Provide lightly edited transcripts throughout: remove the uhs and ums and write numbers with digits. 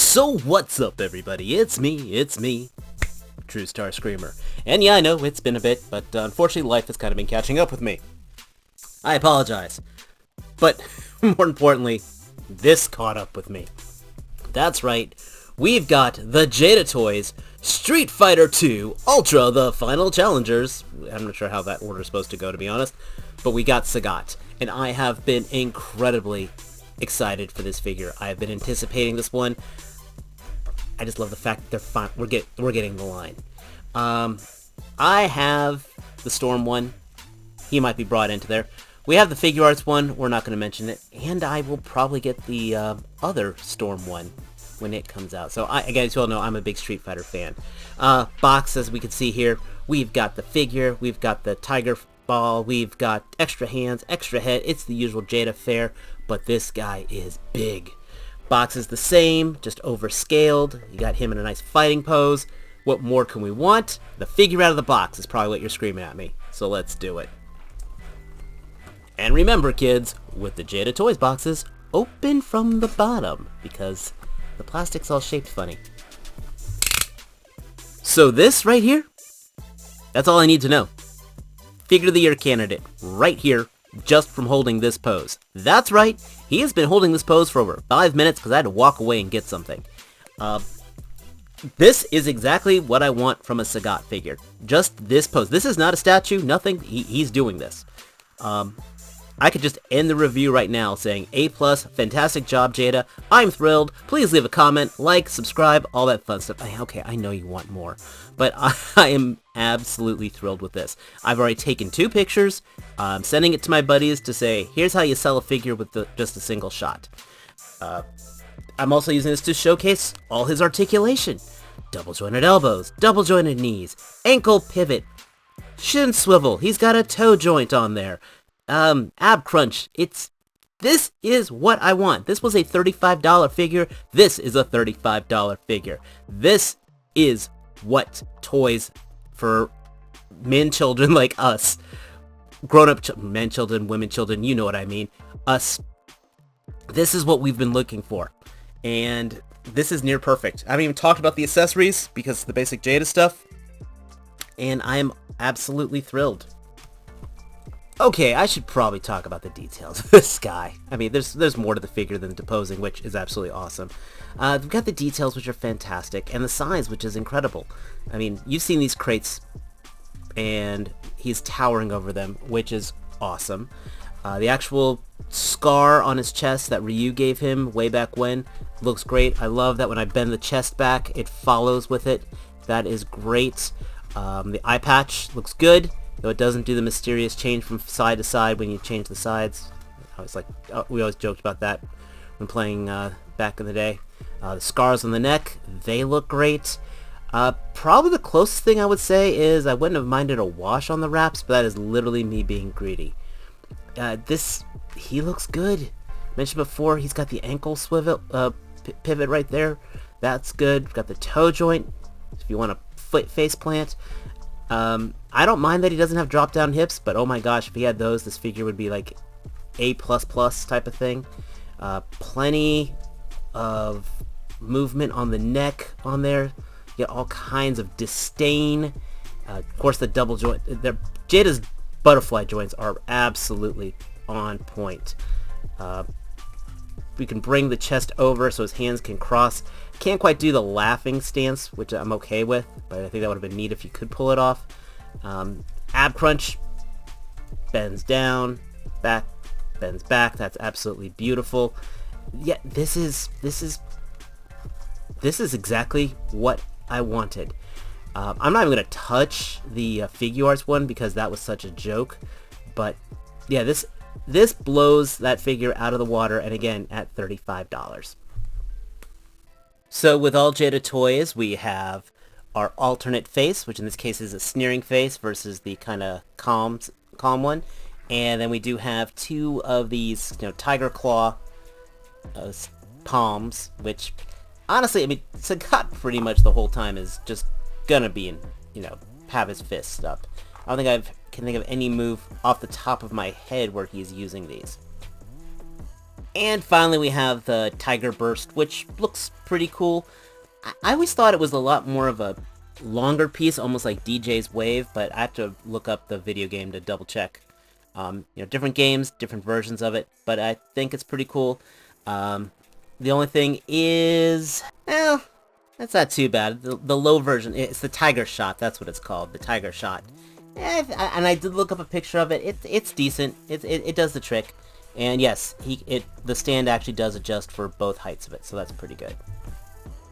So what's up, everybody? It's me, True Star Screamer. And yeah, I know it's been a bit, but unfortunately life has kind of been catching up with me. I apologize. But more importantly, this caught up with me. That's right, we've got the Jada Toys Street Fighter 2 Ultra, the final challengers. I'm not sure how that order is supposed to go, to be honest. But we got Sagat, and I have been incredibly excited for this figure. I have been anticipating this one. I just love the fact that we're getting the line. I have the Storm one. He might be brought into there. We have the Figure Arts one. We're not going to mention it. And I will probably get the other Storm one when it comes out. So, as you all know, I'm a big Street Fighter fan. Box, as we can see here, we've got the figure. We've got the Tiger Ball. We've got extra hands, extra head. It's the usual Jada fare, but this guy is big. Box is the same, just overscaled. You got him in a nice fighting pose. What more can we want? The figure out of the box is probably what you're screaming at me. So let's do it. And remember, kids, with the Jada Toys boxes, open from the bottom, because the plastic's all shaped funny. So this right here, that's all I need to know. Figure of the Year candidate, right here, just from holding this pose. That's right, he has been holding this pose for over 5 minutes because I had to walk away and get something. This is exactly what I want from a Sagat figure. Just this pose. This is not a statue, nothing. He's doing this. I could just end the review right now saying A+, fantastic job, Jada. I'm thrilled. Please leave a comment, like, subscribe, all that fun stuff. Okay, I know you want more, but I am absolutely thrilled with this. I've already taken 2 pictures. I'm sending it to my buddies to say, here's how you sell a figure with just a single shot. I'm also using this to showcase all his articulation. Double jointed elbows, double jointed knees, ankle pivot, shin swivel. He's got a toe joint on there. Ab crunch. This is what I want. This was a $35 figure. This is a $35 figure. This is what toys for men, children like us, grown-up men, children, women, children, you know what I mean, us, this is what we've been looking for. And this is near perfect. I haven't even talked about the accessories because the basic Jada stuff, and I am absolutely thrilled. Okay, I should probably talk about the details of this guy. I mean, there's more to the figure than deposing, which is absolutely awesome. We've got the details, which are fantastic, and the size, which is incredible. I mean, you've seen these crates, and he's towering over them, which is awesome. The actual scar on his chest that Ryu gave him way back when looks great. I love that when I bend the chest back, it follows with it. That is great. The eye patch looks good, though it doesn't do the mysterious change from side to side when you change the sides. We always joked about that when playing back in the day. The scars on the neck, they look great. Probably the closest thing I would say is I wouldn't have minded a wash on the wraps, but that is literally me being greedy. He looks good. Mentioned before, he's got the ankle swivel pivot right there. That's good. We've got the toe joint if you want a foot face plant. I don't mind that he doesn't have drop down hips, but oh my gosh, if he had those, this figure would be like A++ type of thing. Plenty of movement on the neck on there. You get all kinds of disdain. Of course, the double joint. Jada's butterfly joints are absolutely on point. We can bring the chest over so his hands can cross. Can't quite do the laughing stance, which I'm okay with, but I think that would have been neat if you could pull it off. Ab crunch, bends down, back, bends back. That's absolutely beautiful. Yeah, this is exactly what I wanted. I'm not even going to touch the Figure Arts one because that was such a joke, but yeah, this blows that figure out of the water, and again, at $35. So with all Jada Toys, we have our alternate face, which in this case is a sneering face versus the kind of calm one. And then we do have 2 of these, tiger claw palms, which honestly, I mean, Sagat pretty much the whole time is just gonna be have his fists up. I don't think can think of any move off the top of my head where he's using these. And finally we have the Tiger Burst, which looks pretty cool. I always thought it was a lot more of a longer piece, almost like DJ's Wave, but I have to look up the video game to double check. Different games, different versions of it, but I think it's pretty cool. The only thing is, well, that's not too bad. The low version, it's the Tiger Shot, that's what it's called, the Tiger Shot. And I did look up a picture of it. It's decent. It does the trick. And yes, the stand actually does adjust for both heights of it, so that's pretty good.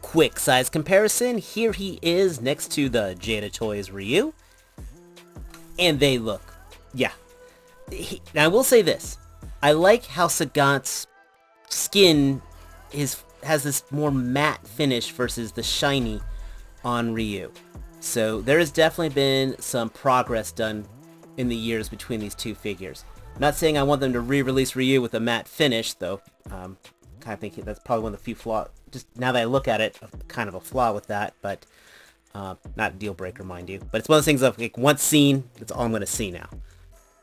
Quick size comparison. Here he is next to the Jada Toys Ryu. And they look, yeah. Now I will say this. I like how Sagat's skin has this more matte finish versus the shiny on Ryu. So there has definitely been some progress done in the years between these two figures. I'm not saying I want them to re-release Ryu with a matte finish, though. Kind of think that's probably one of the few flaws. Just now that I look at it, kind of a flaw with that, but not a deal breaker, mind you. But it's one of those things of, like, once seen, that's all I'm going to see now.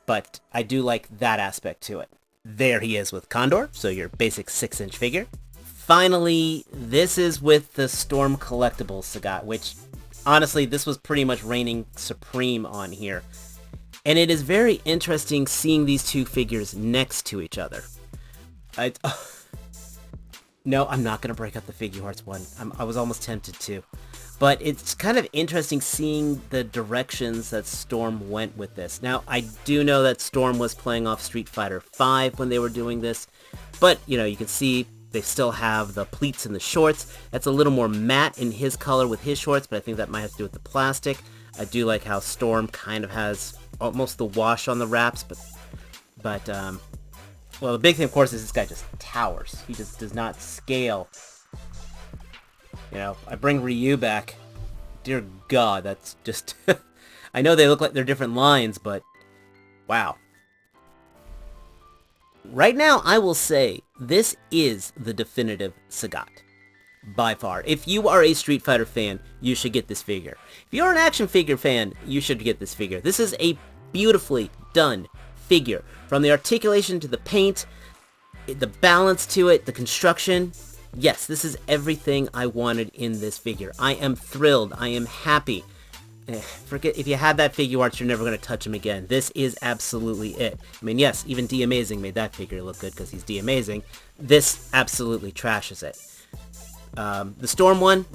But I do like that aspect to it. There he is with Condor, so your basic 6-inch figure. Finally, this is with the Storm Collectibles Sagat, which, honestly, this was pretty much reigning supreme on here. And it is very interesting seeing these two figures next to each other. No, I'm not going to break up the Figuarts one. I was almost tempted to. But it's kind of interesting seeing the directions that Storm went with this. Now, I do know that Storm was playing off Street Fighter V when they were doing this. But, you can see they still have the pleats and the shorts. That's a little more matte in his color with his shorts, but I think that might have to do with the plastic. I do like how Storm kind of has almost the wash on the wraps, but well, the big thing, of course, is this guy just towers. He just does not scale. I bring Ryu back. Dear God, that's just... I know they look like they're different lines, but wow. Right now, I will say, this is the definitive Sagat. By far. If you are a Street Fighter fan, you should get this figure. If you're an action figure fan, you should get this figure. This is a beautifully done figure. From the articulation to the paint, the balance to it, the construction. Yes, this is everything I wanted in this figure. I am thrilled. I am happy. Forget, if you had that Figuarts, you're never going to touch him again. This is absolutely it. I mean, yes, even D-Amazing made that figure look good because he's D-Amazing. This absolutely trashes it. The Storm one,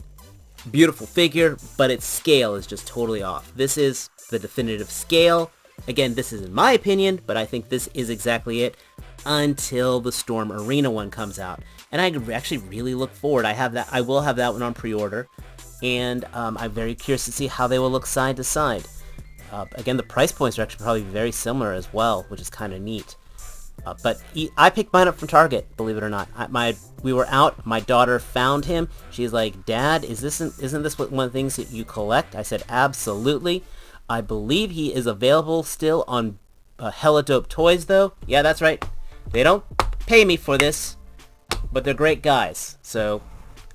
beautiful figure, but its scale is just totally off. This is the definitive scale. Again, this is in my opinion, but I think this is exactly it until the Storm Arena one comes out. And I actually really look forward. I will have that one on pre-order, and I'm very curious to see how they will look side to side. Again, the price points are actually probably very similar as well, which is kind of neat. But I picked mine up from Target, believe it or not. We were out, my daughter found him. She's like, Dad, isn't this one of the things that you collect? I said, absolutely. I believe he is available still on Hella Dope Toys, though. Yeah, that's right. They don't pay me for this, but they're great guys. So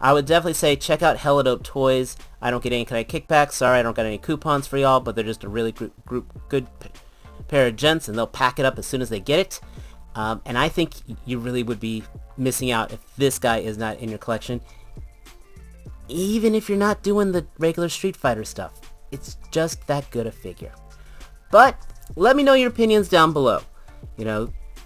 I would definitely say check out Hella Dope Toys. I don't get any kind of kickbacks. Sorry, I don't got any coupons for y'all, but they're just a really good pair of gents, and they'll pack it up as soon as they get it. And I think you really would be missing out if this guy is not in your collection. Even if you're not doing the regular Street Fighter stuff. It's just that good a figure. But let me know your opinions down below.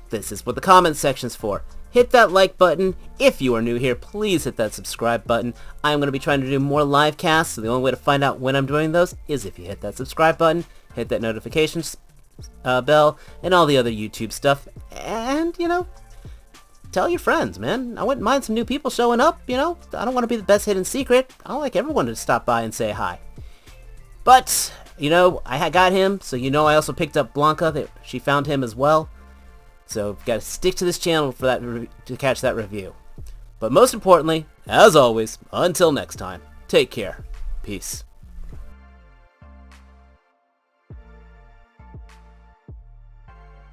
This is what the comments section's for. Hit that like button. If you are new here, please hit that subscribe button. I'm going to be trying to do more live casts, so the only way to find out when I'm doing those is if you hit that subscribe button, hit that notifications bell, and all the other YouTube stuff. And, tell your friends, man. I wouldn't mind some new people showing up, I don't want to be the best hidden secret. I like everyone to stop by and say hi. But, I got him, so I also picked up Blanca. She found him as well. So, got to stick to this channel for that to catch that review. But most importantly, as always, until next time, take care. Peace.